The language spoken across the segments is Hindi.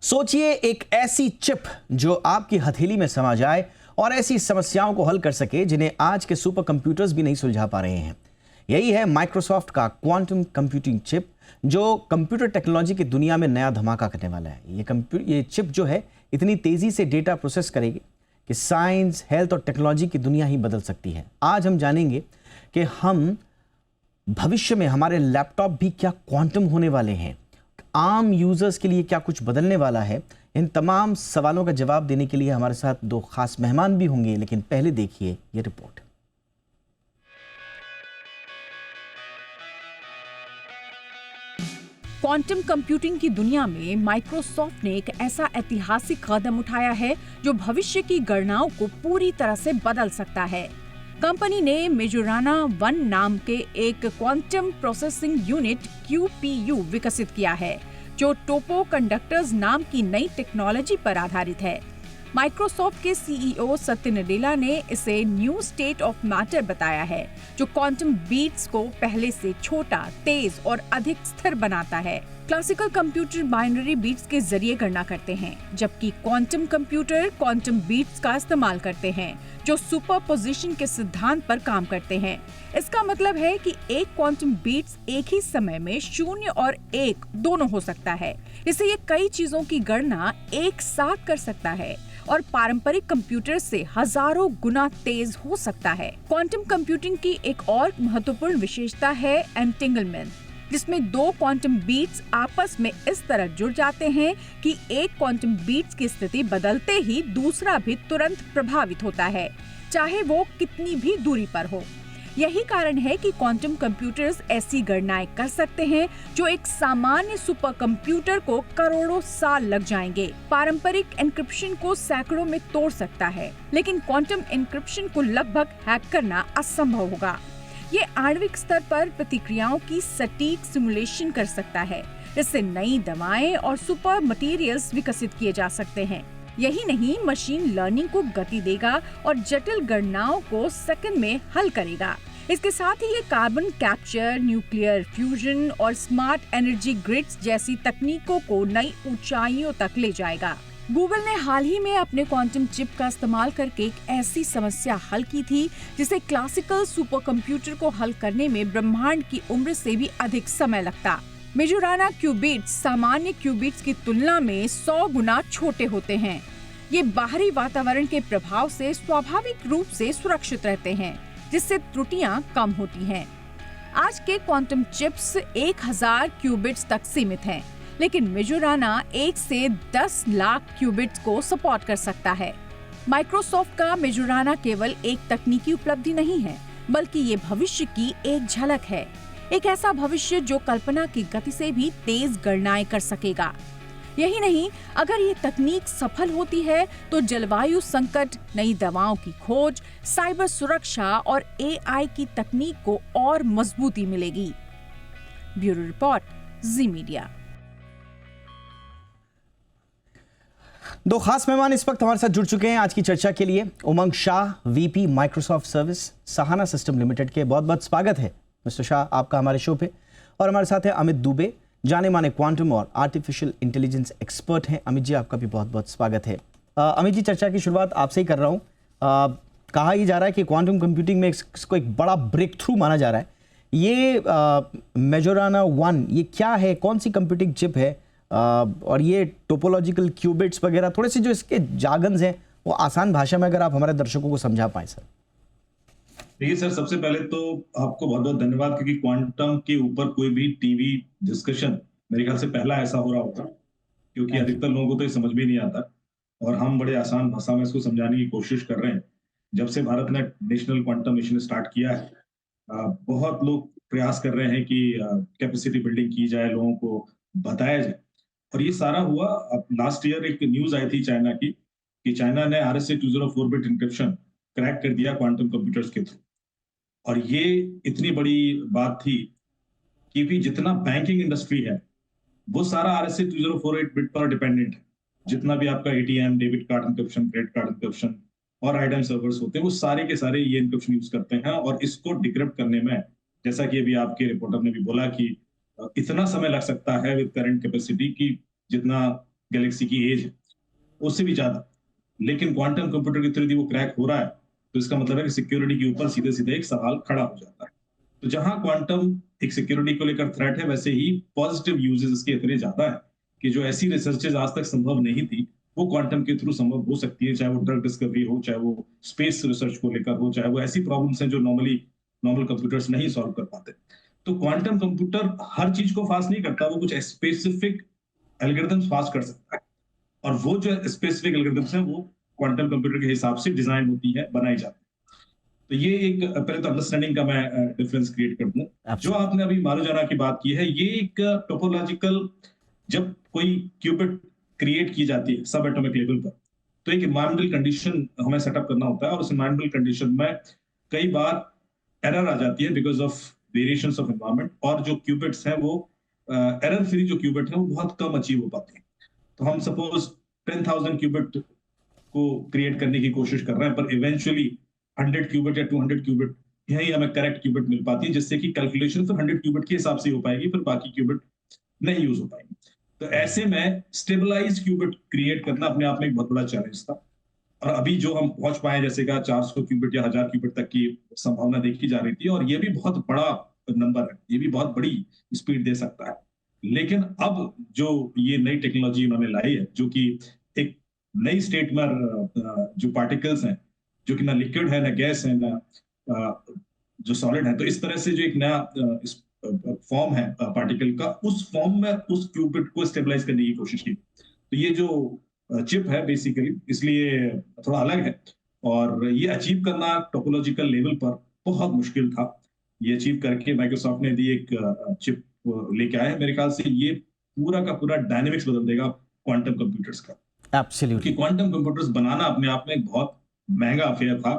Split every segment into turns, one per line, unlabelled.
सोचिए एक ऐसी चिप जो आपकी हथेली में समा जाए और ऐसी समस्याओं को हल कर सके जिन्हें आज के सुपर कंप्यूटर्स भी नहीं सुलझा पा रहे हैं। यही है माइक्रोसॉफ्ट का क्वांटम कंप्यूटिंग चिप, जो कंप्यूटर टेक्नोलॉजी की दुनिया में नया धमाका करने वाला है। ये चिप जो है इतनी तेजी से डेटा प्रोसेस करेगी कि साइंस, हेल्थ और टेक्नोलॉजी की दुनिया ही बदल सकती है। आज हम जानेंगे कि हम भविष्य में हमारे लैपटॉप भी क्या क्वांटम होने वाले हैं, आम यूजर्स के लिए क्या कुछ बदलने वाला है। इन तमाम सवालों का जवाब देने के लिए हमारे साथ दो खास मेहमान भी होंगे, लेकिन पहले देखिए ये रिपोर्ट।
क्वांटम कंप्यूटिंग की दुनिया में माइक्रोसॉफ्ट ने एक ऐसा ऐतिहासिक कदम उठाया है जो भविष्य की गणनाओं को पूरी तरह से बदल सकता है। कंपनी ने मेजोराना 1 नाम के एक क्वांटम प्रोसेसिंग यूनिट QPU विकसित किया है, जो टोपो कंडक्टर्स नाम की नई टेक्नोलॉजी पर आधारित है। माइक्रोसॉफ्ट के CEO सत्य नडेला ने इसे न्यू स्टेट ऑफ मैटर बताया है, जो क्वांटम बीट्स को पहले से छोटा, तेज और अधिक स्थिर बनाता है। क्लासिकल कंप्यूटर बाइनरी बीट्स के जरिए गणना करते हैं, जबकि क्वांटम कंप्यूटर क्वांटम बीट्स का इस्तेमाल करते हैं, जो सुपरपोजिशन के सिद्धांत पर काम करते हैं। इसका मतलब है कि एक क्वांटम बीट्स एक ही समय में 0 और 1 दोनों हो सकता है। इससे ये कई चीजों की गणना एक साथ कर सकता है और पारंपरिक कंप्यूटर से हजारों गुना तेज हो सकता है। क्वांटम कंप्यूटिंग की एक और महत्वपूर्ण विशेषता है एंटेंगलमेंट, जिसमें 2 क्वांटम बीट्स आपस में इस तरह जुड़ जाते हैं कि एक क्वांटम बीट्स की स्थिति बदलते ही दूसरा भी तुरंत प्रभावित होता है, चाहे वो कितनी भी दूरी पर हो। यही कारण है कि क्वांटम कंप्यूटर्स ऐसी गणनाएं कर सकते हैं जो एक सामान्य सुपर कंप्यूटर को करोड़ों साल लग जाएंगे। पारंपरिक एन्क्रिप्शन को सैकड़ों में तोड़ सकता है, लेकिन क्वांटम एन्क्रिप्शन को लगभग हैक करना असंभव होगा। ये आणविक स्तर पर प्रतिक्रियाओं की सटीक सिमुलेशन कर सकता है। इससे नई दवाएं और सुपर मटेरियल्स विकसित किए जा सकते हैं। यही नहीं, मशीन लर्निंग को गति देगा और जटिल गणनाओं को सेकंड में हल करेगा। इसके साथ ही ये कार्बन कैप्चर, न्यूक्लियर फ्यूजन और स्मार्ट एनर्जी ग्रिड्स जैसी तकनीकों को नई ऊंचाइयों तक ले जाएगा। गूगल ने हाल ही में अपने क्वांटम चिप का इस्तेमाल करके एक ऐसी समस्या हल की थी जिसे क्लासिकल सुपर कंप्यूटर को हल करने में ब्रह्मांड की उम्र से भी अधिक समय लगता। मेजोराना क्यूबिट्स सामान्य क्यूबिट्स की तुलना में 100 गुना छोटे होते हैं। ये बाहरी वातावरण के प्रभाव से स्वाभाविक रूप से सुरक्षित रहते हैं, जिससे त्रुटियां कम होती हैं। आज के क्वांटम चिप्स 1000 क्यूबिट्स तक सीमित हैं, लेकिन मेजोराना 1 से 10 लाख क्यूबिट्स को सपोर्ट कर सकता है। माइक्रोसॉफ्ट का मेजोराना केवल एक तकनीकी उपलब्धि नहीं है, बल्कि ये भविष्य की एक झलक है। एक ऐसा भविष्य जो कल्पना की गति से भी तेज गणनाएं कर सकेगा। यही नहीं, अगर ये तकनीक सफल होती है तो जलवायु संकट, नई दवाओं की खोज, साइबर सुरक्षा और AI की तकनीक को और मजबूती मिलेगी। ब्यूरो रिपोर्ट, जी मीडिया।
दो खास मेहमान इस वक्त हमारे साथ जुड़ चुके हैं आज की चर्चा के लिए। Umang Shah, VP Microsoft service, Sahana system limited के। बहुत बहुत स्वागत है मिस्टर शाह आपका हमारे शो पे। और हमारे साथ है अमित दुबे, जाने माने क्वांटम और आर्टिफिशियल इंटेलिजेंस एक्सपर्ट हैं। अमित जी, आपका भी बहुत बहुत स्वागत है। अमित जी, चर्चा की शुरुआत आपसे ही कर रहा हूँ। कहा ही जा रहा है कि क्वांटम कंप्यूटिंग में इसको एक बड़ा ब्रेक थ्रू माना जा रहा है। ये मेजोराना 1 ये क्या है, कौन सी कंप्यूटिंग चिप है, और ये टोपोलॉजिकल क्यूबिट्स वगैरह, थोड़े से जो इसके जार्गन्स हैं वो आसान भाषा में अगर आप हमारे दर्शकों को समझा पाए सर।
देखिए सर, सबसे पहले तो आपको बहुत बहुत धन्यवाद, क्योंकि क्वांटम के ऊपर कोई भी टीवी डिस्कशन मेरे ख्याल से पहला ऐसा हो रहा होगा, क्योंकि अधिकतर लोगों को तो ये समझ भी नहीं आता और हम बड़े आसान भाषा में इसको समझाने की कोशिश कर रहे हैं। जब से भारत ने नेशनल क्वांटम मिशन स्टार्ट किया है, बहुत लोग प्रयास कर रहे हैं कि कैपेसिटी बिल्डिंग की जाए, लोगों को बताया जाए। और ये सारा हुआ, अब लास्ट ईयर एक न्यूज आई थी चाइना की, कि चाइना ने RSA 204 बिट इंक्रिप्शन क्रैक कर दिया क्वांटम कंप्यूटर्स के थ्रू। और ये इतनी बड़ी बात थी क्योंकि जितना बैंकिंग इंडस्ट्री है वो सारा RSA 2048 बिट पर डिपेंडेंट है। जितना भी आपका ATM, debit card encryption, credit card encryption और आइडम सर्वर्स होते हैं, वो सारे के सारे ये इंक्रिप्शन यूज करते हैं। और इसको डिक्रिप्ट करने में, जैसा कि अभी आपके रिपोर्टर ने भी बोला कि इतना समय लग सकता है विद करंट कैपेसिटी की जितना गैलेक्सी की एज है, उससे भी ज्यादा। लेकिन क्वांटम कंप्यूटर के थ्रू यदि वो क्रैक हो रहा है तो इसका मतलब है कि सिक्योरिटी के ऊपर सीधे सीधे एक सवाल खड़ा हो जाता है। तो जहां क्वांटम एक सिक्योरिटी को लेकर थ्रेट है, वैसे ही पॉजिटिव यूजेस इसके इतने ज्यादा है कि जो ऐसी रिसर्चेज आज तक संभव नहीं थी वो क्वांटम के थ्रू संभव हो सकती है, चाहे वो ड्रग डिस्कवरी हो, चाहे वो स्पेस रिसर्च को लेकर हो, चाहे वो ऐसी प्रॉब्लम्स हैं जो नॉर्मल कंप्यूटर्स नहीं सॉल्व कर पाते। तो क्वांटम कंप्यूटर हर चीज को फास्ट नहीं करता, वो कुछ स्पेसिफिक एल्गोरिथम्स फास्ट कर सकता है, और वो जो स्पेसिफिक एल्गोरिथम्स हैं वो क्वांटम कंप्यूटर के हिसाब से डिजाइन होती है, बनाई जाती है। तो ये एक पहले तो अंडरस्टैंडिंग का मैं डिफरेंस क्रिएट कर दूं। जो आपने अभी मारुजाना की बात की है, ये एक टोपोलॉजिकल, जब कोई क्यूबिट क्रिएट की जाती है सब एटॉमिक लेवल पर, तो एक एनवायरमेंटल कंडीशन हमें सेटअप करना होता है, और उस एनवायरमेंटल कंडीशन में कई बार एरर आ जाती है because of variations of environment, और जो क्यूबिट्स हैं वो एरर फ्री जो क्यूबिट है वो बहुत कम अचीव हो पाते हैं। तो हम सपोज 10,000 क्यूबिट को क्रिएट करने की कोशिश कर रहे हैं, पर इवेंचुअली 100 क्यूबिट या 200 क्यूबिट यही हमें करेक्ट क्यूबिट मिल पाती है, जिससे कि कैलकुलेशन तो 100 क्यूबिट के हिसाब से हो पाएगी, पर बाकी क्यूबिट नहीं यूज हो पाएंगे। तो ऐसे में स्टेबलाइज क्यूबिट क्रिएट करना अपने आप में एक बहुत बड़ा चैलेंज था, और अभी जो हम पहुंच पाए, जैसे कहा 400 क्यूबिट या 1000 क्यूबिट तक की संभावना देखी जा रही थी, और ये भी बहुत बड़ा नंबर है, ये भी बहुत बड़ी स्पीड दे सकता है। लेकिन अब जो ये नई टेक्नोलॉजी उन्होंने लाई है, जो कि एक नई स्टेट में जो पार्टिकल्स हैं, जो कि ना लिक्विड है, ना गैस है, ना जो सॉलिड है, तो इस तरह से जो एक नया फॉर्म है पार्टिकल का, उस फॉर्म में उस क्यूबिट को स्टेबलाइज करने की कोशिश की। तो ये जो चिप है बेसिकली इसलिए थोड़ा अलग है, और ये अचीव करना टोपोलॉजिकल लेवल पर बहुत मुश्किल था। ये अचीव करके माइक्रोसॉफ्ट ने दी एक चिप लेके आया है। मेरे ख्याल से ये पूरा का पूरा डायनेमिक्स बदल देगा क्वांटम कंप्यूटर्स का,
एब्सोल्युटली।
क्योंकि क्वांटम कंप्यूटर्स बनाना अपने आप में एक बहुत महंगा अफेयर था,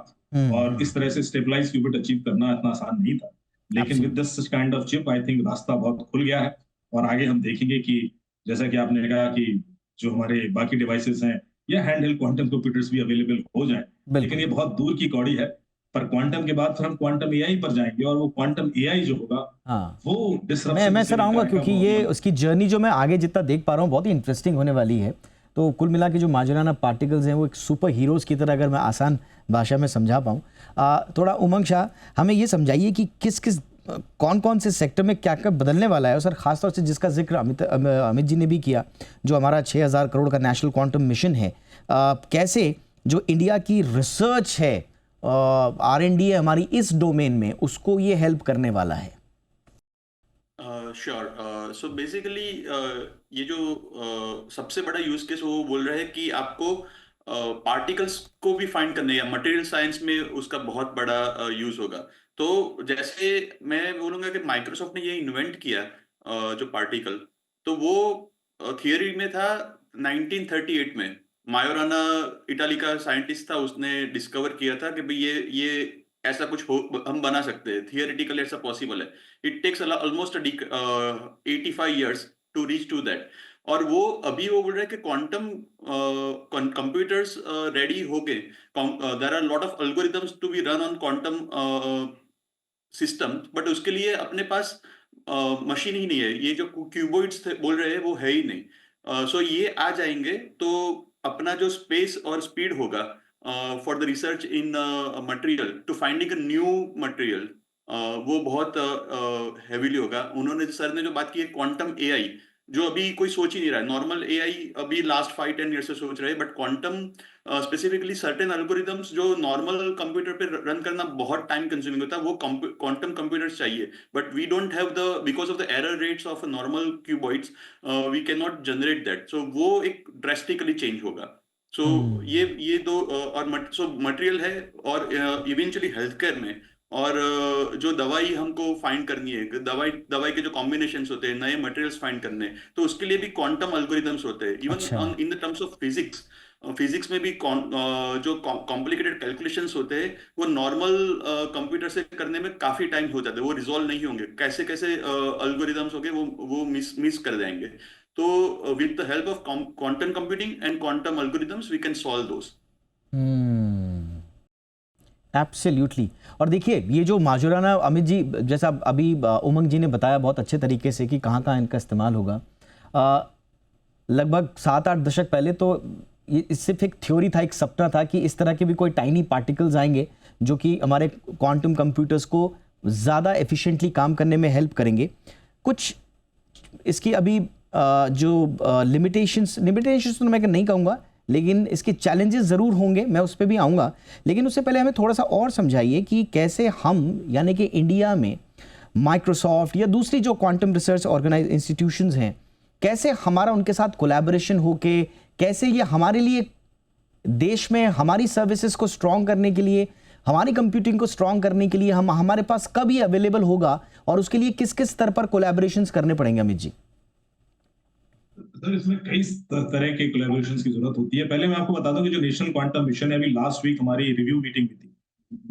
और इस तरह से स्टेबलाइज क्यूबिट अचीव करना इतना आसान नहीं था। लेकिन with this kind of chip I think रास्ता बहुत खुल गया है, और आगे हम देखेंगे कि जैसा कि आपने कहा कि जो हमारे बाकी डिवाइसेस हैं या हैंडहेल्ड क्वांटम कंप्यूटर्स भी अवेलेबल हो जाएं, लेकिन ये बहुत दूर की कौड़ी है। पर क्वांटम के बाद फिर हम क्वांटम एआई पर जाएंगे, और वो क्वांटम एआई जो होगा वो डिसरप्शन।
मैं सर आऊंगा, क्योंकि ये उसकी जर्नी जो मैं आगे जितना देख पा रहा हूँ बहुत ही इंटरेस्टिंग होने वाली है। तो कुल मिला के जो माजुराना पार्टिकल्स हैं वो एक सुपर हीरोज़ की तरह, अगर मैं आसान भाषा में समझा पाऊँ। थोड़ा उमंग शाह, हमें ये समझाइए कि किस किस कौन कौन से सेक्टर में क्या क्या बदलने वाला है, और सर खासतौर से जिसका जिक्र अमित जी ने भी किया, जो हमारा 6,000 करोड़ का नेशनल क्वांटम मिशन है, कैसे जो इंडिया की रिसर्च है, R&D है हमारी इस डोमेन में, उसको ये हेल्प करने वाला है।
श्योर। सो बेसिकली ये जो सबसे बड़ा यूज केस वो बोल रहे हैं कि आपको पार्टिकल्स को भी फाइंड करने, या मटेरियल साइंस में उसका बहुत बड़ा यूज होगा। तो जैसे मैं बोलूंगा कि माइक्रोसॉफ्ट ने ये इन्वेंट किया जो पार्टिकल, तो वो थियरी में था 1938 में। मायोराना इटाली का साइंटिस्ट था, उसने डिस्कवर किया था कि भाई ये ऐसा कुछ हम बना सकते हैं, थियरिटिकली ऐसा पॉसिबल है। It takes almost 85 years to reach to that. और वो अभी वो बोल रहे हैं कि क्वांटम कंप्यूटर्स रेडी हो गए। There are lot of algorithms to be run on quantum system, but उसके लिए अपने पास मशीन ही नहीं है। ये जो क्यूबॉइड्स बोल रहे हैं वो है ही नहीं। सो ये आ जाएंगे तो अपना जो स्पेस और स्पीड होगा for the research in material to finding a new material, वो बहुत हेवीली होगा। उन्होंने सर ने जो बात की है क्वांटम एआई, जो अभी कोई सोच ही नहीं रहा है। नॉर्मल एआई अभी लास्ट 5-10 ईयर से सोच रहे हैं, but quantum specifically certain algorithms जो नॉर्मल कंप्यूटर पे रन करना बहुत टाइम कंज्यूमिंग होता है, वो क्वांटम कंप्यूटर्स चाहिए। But we don't have the, because of the error rates of normal qubits, we can not generate that. So वो एक ड्रेस्टिकली चेंज होगा। सो ये दो और मटेरियल है, और इवेंचुअली हेल्थ केयर में, और जो दवाई हमको फाइंड करनी है, दवाई के जो कॉम्बिनेशंस होते हैं, नए मटेरियल्स फाइंड करने, तो उसके लिए भी क्वांटम एल्गोरिथम्स होते हैं। Even in the terms of physics में भी जो कॉम्प्लिकेटेड कैलकुलेशंस होते हैं वो नॉर्मल कंप्यूटर से करने में काफी टाइम हो जाता है, वो रिजॉल्व नहीं होंगे। कैसे कैसे एल्गोरिथम्स होंगे वो मिस कर जाएंगे। तो with the help of quantum computing and quantum algorithms we can solve those.
Absolutely. और देखिए ये जो माजुराना, अमित जी जैसा अभी उमंग जी ने बताया बहुत अच्छे तरीके से कि कहाँ कहाँ इनका इस्तेमाल होगा, लगभग 7-8 दशक पहले तो ये सिर्फ एक थ्योरी था, एक सपना था कि इस तरह के भी कोई टाइनी पार्टिकल्स आएंगे जो कि हमारे क्वांटम कंप्यूटर्स को ज़्यादा एफिशिएंटली काम करने में हेल्प करेंगे। कुछ इसकी अभी जो लिमिटेशंस तो मैं नहीं कहूँगा, लेकिन इसके चैलेंजेस ज़रूर होंगे, मैं उस पे भी आऊँगा। लेकिन उससे पहले हमें थोड़ा सा और समझाइए कि कैसे हम, यानी कि इंडिया में माइक्रोसॉफ्ट या दूसरी जो क्वांटम रिसर्च इंस्टीट्यूशंस हैं, कैसे हमारा उनके साथ कोलैबोरेशन होके, कैसे ये हमारे लिए देश में हमारी सर्विसेज को स्ट्रॉन्ग करने के लिए, हमारी कंप्यूटिंग को स्ट्रॉन्ग करने के लिए हमारे पास कब ये अवेलेबल होगा और उसके लिए किस किस स्तर पर कोलैबोरेशंस करने पड़ेंगे अमित जी?
सर, इसमें कई तरह के कोलैबोरेशंस की जरूरत होती है। पहले मैं आपको बता दूं कि जो नेशनल क्वांटम मिशन है, अभी लास्ट वीक हमारी रिव्यू मीटिंग हुई थी,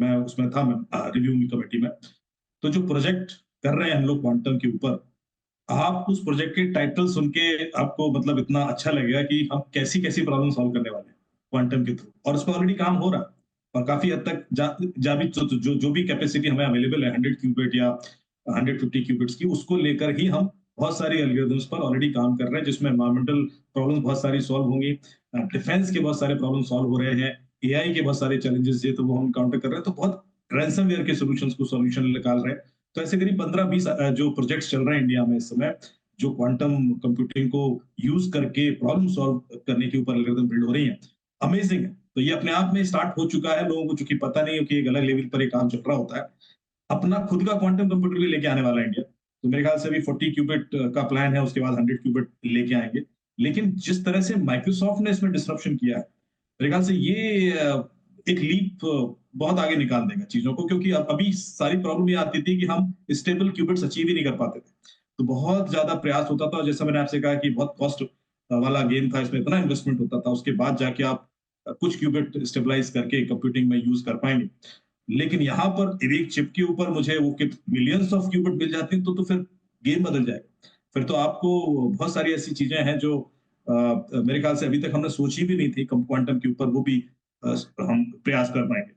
मैं उसमें था, मैं रिव्यू कमेटी में। तो जो प्रोजेक्ट कर रहे हैं हम लोग क्वांटम के ऊपर, आप उस प्रोजेक्ट के टाइटल सुन के आपको मतलब इतना अच्छा लगेगा कि हम कैसी कैसी प्रॉब्लम सॉल्व करने वाले हैं क्वांटम के थ्रू, और उस पर ऑलरेडी काम हो रहा है और काफी हद तक जा भी जो भी कैपेसिटी हमें अवेलेबल है 100 क्यूबिट या 150 क्यूबिट्स की, उसको लेकर ही हम बहुत सारी एल्गोरिथम्स पर ऑलरेडी काम कर रहे हैं, जिसमें एनवायरमेंटल प्रॉब्लम्स बहुत सारी सॉल्व होंगी, डिफेंस के बहुत सारे प्रॉब्लम सॉल्व हो रहे हैं, एआई के बहुत सारे चैलेंजेस है तो वो हम काउंटर कर रहे हैं, तो बहुत रैंसमवेयर के सॉल्यूशन निकाल रहे हैं। तो ऐसे करीब 15-20 जो प्रोजेक्ट्स चल रहे हैं इंडिया में इस समय, जो क्वांटम कंप्यूटिंग को यूज करके प्रॉब्लम सॉल्व करने के ऊपर एल्गोरिथम बिल्ड हो रही है। अमेजिंग है। तो ये अपने आप में स्टार्ट हो चुका है, लोगों को चूंकि पता नहीं है कि एक अलग लेवल पर एक काम चल रहा होता है। अपना खुद का क्वांटम कंप्यूटर भी लेके आने वाला है इंडिया, तो मेरे ख्याल से अभी 40 क्यूबिट का प्लान है, उसके बाद 100 क्यूबिट लेके आएंगे। लेकिन जिस तरह से माइक्रोसॉफ्ट ने इसमें डिसरप्शन किया है, मेरे ख्याल से ये एक लीप बहुत आगे निकाल देगा चीजों को, क्योंकि अब अभी सारी प्रॉब्लम ये आती थी कि हम स्टेबल क्यूबिट्स अचीव ही नहीं कर पाते थे, तो बहुत ज्यादा प्रयास होता था। जैसा मैंने आपसे कहा कि बहुत कॉस्ट वाला गेम था, इसमें इतना इन्वेस्टमेंट होता था, उसके बाद जाके आप कुछ क्यूबिट स्टेबलाइज करके कंप्यूटिंग में यूज कर पाएंगे। लेकिन यहाँ पर एक चिप के ऊपर मुझे वो मिलियंस ऑफ क्यूबिट मिल जाती हैं, तो फिर गेम बदल जाएगा। फिर तो आपको बहुत सारी ऐसी चीजें हैं जो मेरे ख्याल से अभी तक हमने सोची भी नहीं थी क्वांटम के ऊपर, वो भी हम प्रयास कर पाएंगे।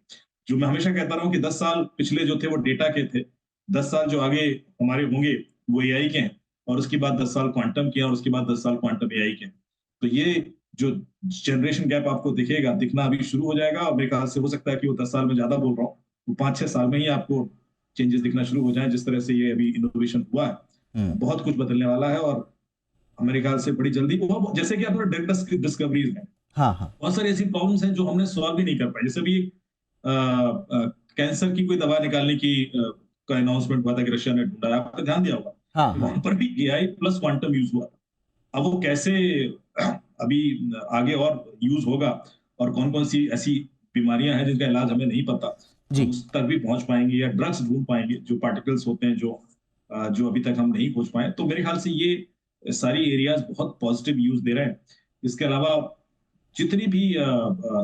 जो मैं हमेशा कहता रहा हूँ कि 10 साल पिछले जो थे वो डेटा के थे, 10 साल जो आगे हमारे होंगे वो एआई के हैं, और उसके बाद 10 साल क्वांटम के हैं, और उसके बाद 10 साल क्वांटम एआई के हैं। तो ये जो जनरेशन गैप आपको दिखना अभी शुरू हो जाएगा, और मेरे ख्याल से हो सकता है कि वो 10 साल में ज्यादा बोल रहा हूँ, वो 5-6 साल में ही आपको चेंजेस दिखना शुरू हो जाए। जिस तरह से ये अभी इनोवेशन हुआ है, बहुत कुछ बदलने वाला है, और मेरे ख्याल से बड़ी जल्दी, और जैसे कि आपने ड्रग डिस्कवरीज हैं,
हाँ हाँ,
बहुत सारी ऐसी प्रॉब्लम्स हैं जो हमने सॉल्व भी नहीं कर पाए। जैसे भी कैंसर की कोई दवा निकालने की का अनाउंसमेंट हुआ था कि रशिया ने ढूंढा है, आपने ध्यान दिया होगा,
हाँ हाँ,
वहां पर भी एआई प्लस क्वांटम यूज हुआ था। अब वो कैसे अभी आगे और यूज होगा, और कौन कौन सी ऐसी बीमारियां हैं जिनका इलाज हमें नहीं पता,
जी।
उस तक भी पहुंच पाएंगे, या ड्रग्स ढूंढ पाएंगे, जो पार्टिकल्स होते हैं जो अभी तक हम नहीं खोज पाए। तो मेरे ख्याल से ये सारी एरियाज बहुत पॉजिटिव यूज दे रहे हैं। इसके अलावा जितनी भी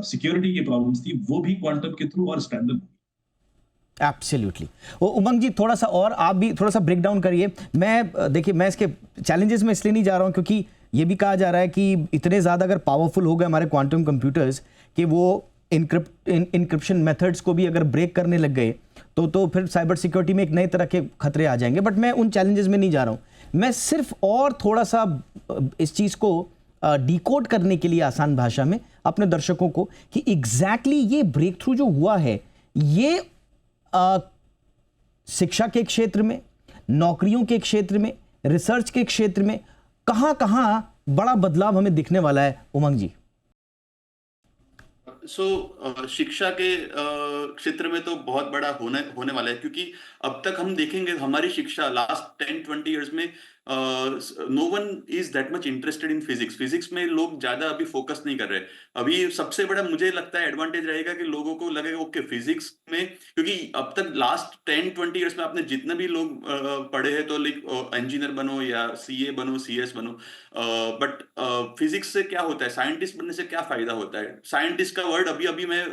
सिक्योरिटी की प्रॉब्लम्स थी, वो भी क्वांटम के थ्रू और स्ट्रेंथन होगी।
एब्सोल्युटली। उमंग जी, थोड़ा सा और आप भी थोड़ा सा ब्रेक डाउन करिए। देखिए, मैं इसके चैलेंजेस में इसलिए नहीं जा रहा हूँ क्योंकि ये भी कहा जा रहा है कि इतने ज़्यादा अगर पावरफुल हो गए हमारे क्वांटम कंप्यूटर्स कि वो इनक्रिप्शन मेथड्स को भी अगर ब्रेक करने लग गए तो फिर साइबर सिक्योरिटी में एक नए तरह के खतरे आ जाएंगे। बट मैं उन चैलेंजेस में नहीं जा रहा हूँ, मैं सिर्फ और थोड़ा सा इस चीज़ को डिकोड करने के लिए आसान भाषा में अपने दर्शकों को कि एग्जैक्टली ये ब्रेक थ्रू जो हुआ है, ये शिक्षा के क्षेत्र में, नौकरियों के क्षेत्र में, रिसर्च के क्षेत्र में कहां कहां बड़ा बदलाव हमें दिखने वाला है उमंग जी?
शिक्षा के क्षेत्र में तो बहुत बड़ा होने वाला है, क्योंकि अब तक हम देखेंगे हमारी शिक्षा लास्ट 10-20 इयर्स में no one is that much interested in physics में लोग ज्यादा अभी फोकस नहीं कर रहे। अभी सबसे बड़ा मुझे लगता है एडवांटेज रहेगा कि लोगों को लगेगा ओके फिजिक्स में, क्योंकि अब तक लास्ट 10-20 इयर्स में आपने जितने भी लोग पढ़े हैं, तो लाइक इंजीनियर बनो या सीए बनो, सीएस बनो, बट फिजिक्स से क्या होता है, साइंटिस्ट बनने से क्या फायदा होता है? साइंटिस्ट का वर्ड अभी अभी मैं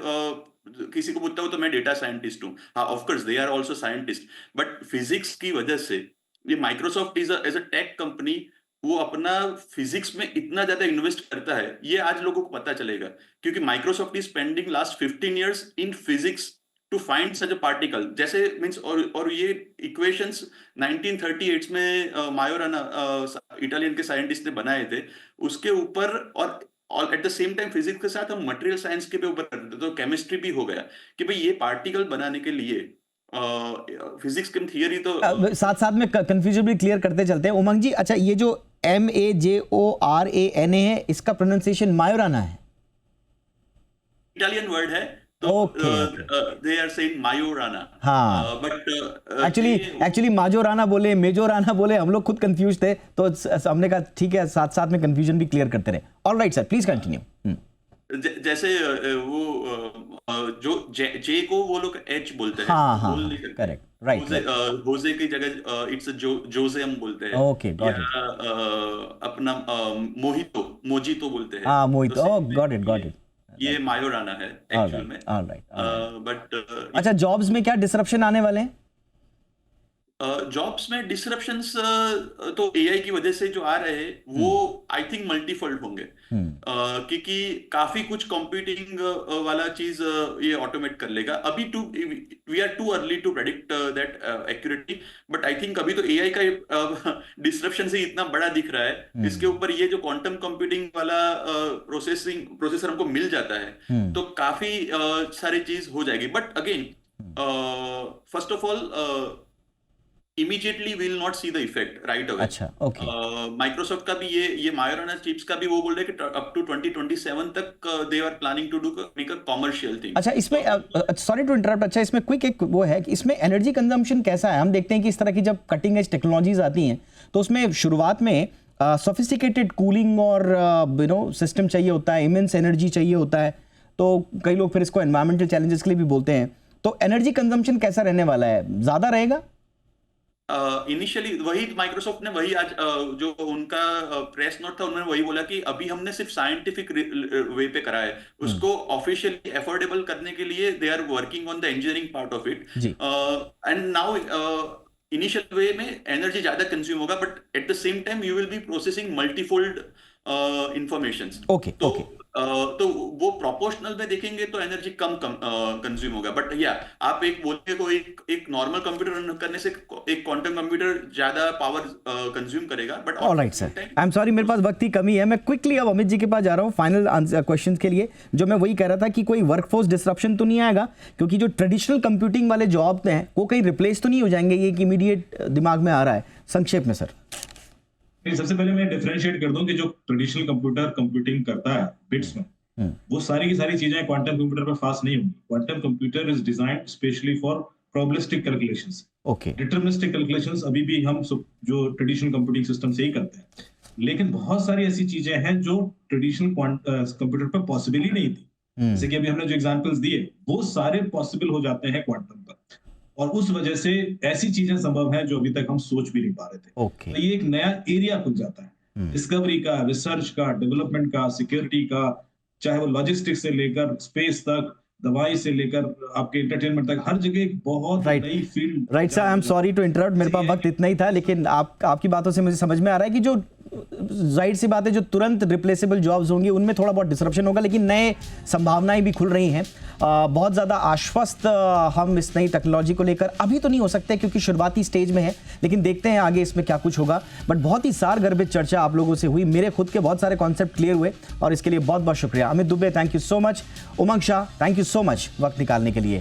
किसी को पूछता हूँ तो मैं डेटा साइंटिस्ट हूँ, हाँ of course they are also scientist, but physics की वजह से ये Microsoft as a tech company वो अपना फिजिक्स में इतना ज्यादा इन्वेस्ट करता है, ये आज लोगों को पता चलेगा, क्योंकि Microsoft is spending last 15 years in physics to find such a particle, जैसे मींस और ये इक्वेशंस 1938 में मायोराना इटालियन के साइंटिस्ट ने बनाए थे, उसके ऊपर और eight the same time physics के साथ हम मटेरियल साइंस के भी ऊपर करते थे, तो केमिस्ट्री भी हो गया कि भाई ये पार्टिकल बनाने के लिए फिजिक्स की थियरी तो
साथ साथ में कंफ्यूजन भी क्लियर करते चलते हैं उमंग जी। अच्छा, ये जो MAJORANA है, इसका प्रोनाउंसिएशन मायोराना है?
इटालियन वर्ड है, तो दे आर सेइंग मायोराना।
हाँ,
बट
एक्चुअली माजोराना बोले, मेजोराना बोले, हम लोग खुद कंफ्यूज थे, तो हमने कहा ठीक है, साथ साथ में कंफ्यूजन भी क्लियर करते रहे। Alright sir, please continue.
जैसे वो जो जे को वो लोग एच बोलते हैं,
हाँ, करेक्ट, राइट।
होजे की जगह इट्स जोजे हम बोलते हैं।
Okay, got it.
अपना मोजितो बोलते हैं।
हाँ, मोहितो, गॉट इट।
ये मायोराना है एक्चुअल में। बट
अच्छा,
जॉब्स में क्या डिसरप्शन आने वाले हैं?
जॉब्स में डिसरप्शंस तो एआई की वजह से जो आ रहे हैं वो आई थिंक मल्टीफोल्ड होंगे, क्योंकि काफी कुछ कंप्यूटिंग वाला चीज ये ऑटोमेट कर लेगा। अभी we are too early to predict that accurately, but I think अभी तो एआई का डिसरप्शन से इतना बड़ा दिख रहा है। इसके ऊपर ये जो क्वांटम कंप्यूटिंग वाला प्रोसेसर हमको मिल जाता है, तो काफी सारी चीज हो जाएगी। But again first of all immediately we will not see the effect right away।
अच्छा, ओके।
माइक्रोसॉफ्ट का भी ये मायोराना चिप्स का भी वो बोल रहे हैं कि अप टू 2027 तक they are planning to do make a commercial thing.
अच्छा, इसमें सॉरी टू इंटरप्ट, अच्छा इसमें क्विक एक वो है कि इसमें एनर्जी कंजम्पशन कैसा है? हम देखते हैं कि इस तरह की जब कटिंग एज टेक्नोलॉजीज आती हैं तो उसमें शुरुआत में सोफिस्टिकेटेड कूलिंग और सिस्टम चाहिए होता है, इमेंस एनर्जी चाहिए होता है, तो कई लोग फिर इसको एनवायरमेंटल चैलेंजेस के लिए भी बोलते हैं। तो एनर्जी कंजम्पशन कैसा रहने वाला है? ज्यादा रहेगा?
इनिशियली वही माइक्रोसॉफ्ट ने वही आज जो उनका प्रेस नोट था, उन्होंने वही बोला कि अभी हमने सिर्फ साइंटिफिक वे पे करा है, उसको ऑफिशियली अफोर्डेबल करने के लिए they are working on the engineering part of it. And now initial way में एनर्जी ज्यादा कंज्यूम होगा, but at the same time you will be processing multifold information. तो वो प्रोपोर्शनल में देखेंगे तो एनर्जी कम कंज्यूम होगा। बट या आप एक बोलने को एक नॉर्मल कंप्यूटर रन करने से एक क्वांटम कंप्यूटर ज्यादा पावर कंज्यूम करेगा। But
alright sir, I am sorry, मेरे पास वक्त की कमी है। मैं क्विकली अब अमित जी के पास जा रहा हूँ फाइनल क्वेश्चन के लिए। जो मैं वही कह रहा था कि कोई वर्कफोर्स डिसरप्शन तो नहीं आएगा, क्योंकि जो ट्रेडिशनल कंप्यूटिंग वाले जॉब हैं वो कहीं रिप्लेस तो नहीं हो जाएंगे? ये इमीडिएट दिमाग में आ रहा है, संक्षेप में सर।
सबसे पहले मैं डिफरेंशिएट कर दूं कि जो ट्रेडिशनल कंप्यूटर कंप्यूटिंग करता है बिट्स में, वो सारी की सारी चीजें क्वांटम कंप्यूटर पे फास्ट नहीं होंगी। Quantum computer is designed specially for probabilistic calculations.
Okay,
deterministic calculations अभी भी हम जो ट्रेडिशनल कंप्यूटिंग सिस्टम से ही करते हैं, लेकिन बहुत सारी ऐसी चीजें हैं जो ट्रेडिशनल कंप्यूटर पे पॉसिबल ही नहीं थी। जैसे कि अभी हमने जो एग्जांपल्स दिए वो सारे पॉसिबल हो जाते हैं क्वांटम पर, और उस वजह से ऐसी चीजें संभव हैं जो अभी तक हम सोच भी नहीं पा रहे थे। तो ये एक नया एरिया खुल जाता है डिस्कवरी का, रिसर्च का, डेवलपमेंट का, सिक्योरिटी का, चाहे वो लॉजिस्टिक्स से लेकर स्पेस तक, दवाई से लेकर आपके एंटरटेनमेंट तक, हर जगह एक बहुत नई field.
Right sir, I am sorry to interrupt, मेरे पास वक्त इतना ही था, लेकिन आपकी बातों से मुझे समझ में आ रहा है कि जो जाहिर सी बात है जो तुरंत रिप्लेसेबल जॉब्स होंगी उनमें थोड़ा बहुत डिसरप्शन होगा, लेकिन नए संभावनाएं भी खुल रही हैं। बहुत ज़्यादा आश्वस्त हम इस नई टेक्नोलॉजी को लेकर अभी तो नहीं हो सकते, क्योंकि शुरुआती स्टेज में है, लेकिन देखते हैं आगे इसमें क्या कुछ होगा। बट बहुत ही सारगर्भित चर्चा आप लोगों से हुई, मेरे खुद के बहुत सारे कॉन्सेप्ट क्लियर हुए, और इसके लिए बहुत बहुत शुक्रिया। Amit Dubey, thank you so much. Umang Shah, thank you so much वक्त निकालने के लिए।